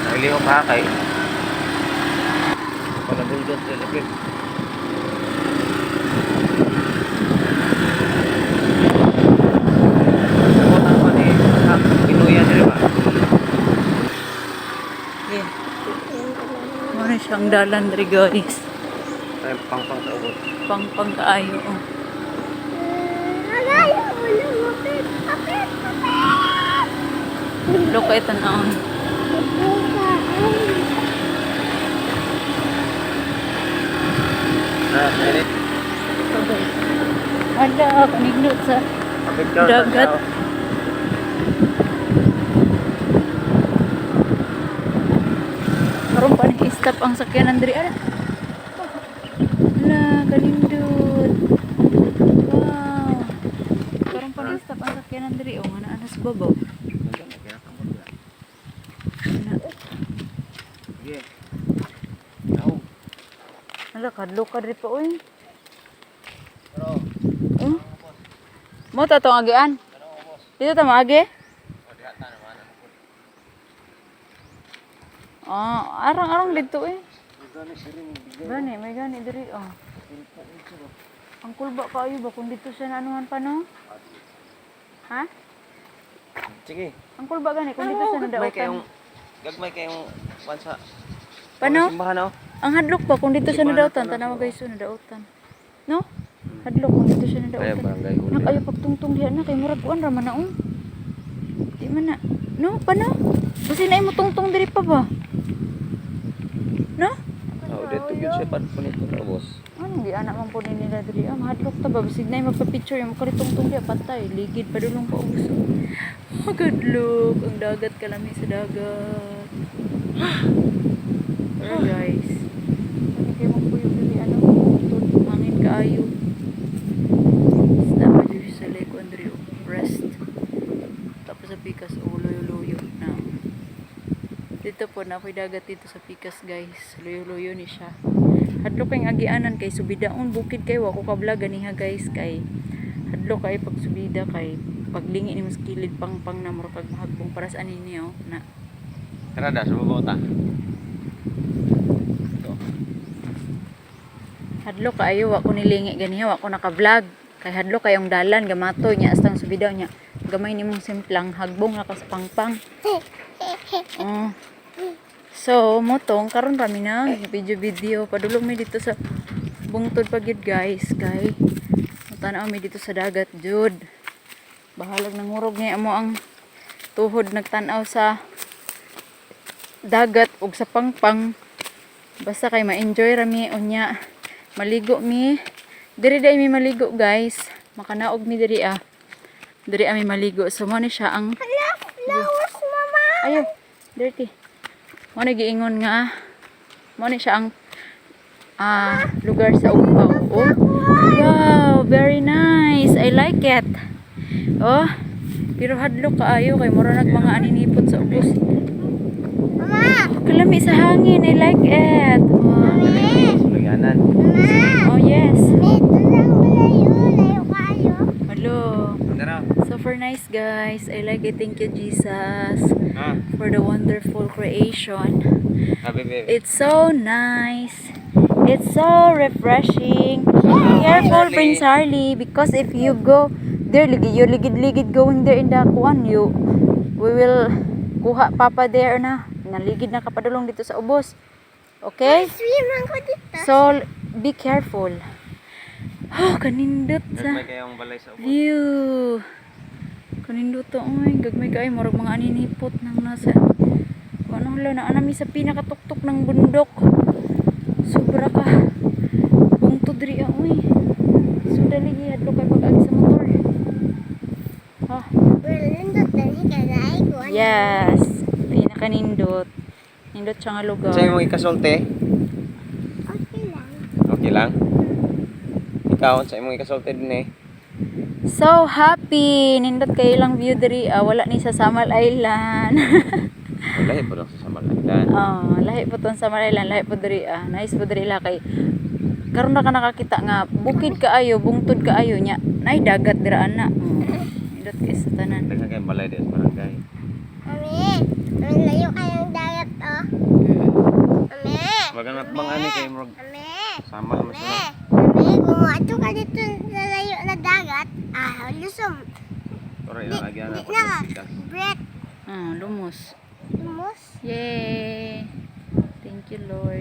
Nailiw pa kay. Palagulgot sa lapit. Ano siyang dalan diri guys. Ay pang-pang sa ubos. Pang kaayo. Oh. Look at an on. Minute. Ada kanignot sa dagat. Karon pa ni stop ang sakyanan diri ara. Ala, kanindot. Wow. Karon pa ni stop ang sakyanan diri oh, ana anas babaw. Ala, kadlo ka diri pa oy. Mo ta tong agian. Dito ta maagi? Arang-arang dito eh. Gani, may gani diri oh. Ang kulba kayo ba kung dito siya naanuhan pa no? Ha? Sige. Ang kulba gani kung dito siya nadautan. Gagmay kayong bansa. Paano? Simbahan oh. Ang hadlok ba kung dito siya nadautan, tanawa guys so nadautan. No? Hadlok kung dito siya Ay nadautan. barangay huli. Nak ayo pagtungtong diha na kay murag kuan ra man na oh. Di man na. No, paano? Kasi na mo tungtong diri pa ba? No? Oh, dito gyud siya pad punit sa ubos. Ano di anak man po nila diri? Mahadlok ta ba basig na magpa-picture yung makalitungtong diha patay, ligid pa dulong pa ubos. Magadlok ang dagat kalami sa dagat. Pero guys, ano kayo magpuyo diri ano? Tod hangin kaayo. Stama diri sa Lake Andrio, rest. Tapos sa Pikas loyo-loyo na. Dito po na dagat dito sa Pikas guys. Loyo-loyo ni siya. Hadlok kayong agianan kay subidaon bukid kay wako ka vlog ganiha guys kay hadlok kay pag subida kay paglingi ni mas kilid pang na mura kag mahagbong para sa ani niyo na. Tara da sububo ta. Hadlok kaayo wa ko nilingi ganiha wa ko naka-vlog kay hadlok kayong dalan gamatoy nya astang subidaw nya gamay nimong simplang hagbong na kas pangpang. So motong karon kami na video padulong mi dito sa bungtod pa gyud guys kay tanaw mi dito sa dagat jud. Bahalag nangurog ni amo ang tuhod nagtan-aw sa dagat ug sa pangpang. Basta kay ma-enjoy ra mi unya. Maligo mi. Diri day mi maligo guys. Makanaog mi diri ah. Diri mi maligo. So mo ni siya ang flowers mama. Ayo, dirty. Mo ni giingon nga. Mo ni siya ang lugar sa Upaw. Oh. Wow, very nice. I like it. Oh. Pero hadlok kaayo kay mura nag mga aninipot sa ubos. Mama. Kalami sa hangin. I like it. Wow. Suluyanan. Oh yes. Hello. Tara. Super nice guys. I like it. Thank you Jesus for the wonderful creation. Happy baby. It's so nice. It's so refreshing. Careful Prince Harley because if you go there you're ligid going there in the kuan we will kuha papa there na naligid na kapadulong dito sa ubos. Okay? So be careful. Oh, kanindot sa Gagmay kayong balay sa ubos. view. Kanindot to oy, gagmay kay murag mga aninipot nang nasa. Ano hala na anami sa pinakatuktok ng bundok. Sobra ka. Bungtod diri oy. So dali ihadlo kay pag-agi sa motor. Ha? Yes. Pinakanindot. Nindot siya nga lugar. Sa imong ikasulti? Okay lang. Ikaw sa imong ikasulti din eh. So happy. Nindot kayo lang view diri. Wala ni sa Samal Island. Lahi po lang sa Samalandan. Lahi po ton Samal Island. Lahi po diri. Nice po diri la kay karon na ka nakakita nga bukid kaayo, bungtod kaayo nya. Nay dagat dira ana. Idot kay sa tanan. Daghang kay balay di sa barangay. Mami, mami layo kayang dagat oh. Mami, Bagan matbang ani kay murag mami, sama man sila. mami, gumato ka dito sa layo na dagat. Ah, lusom. Pero ilalagyan na Di ko na, bigas. break, Lumos. lumos. Yay! Thank you, Lord.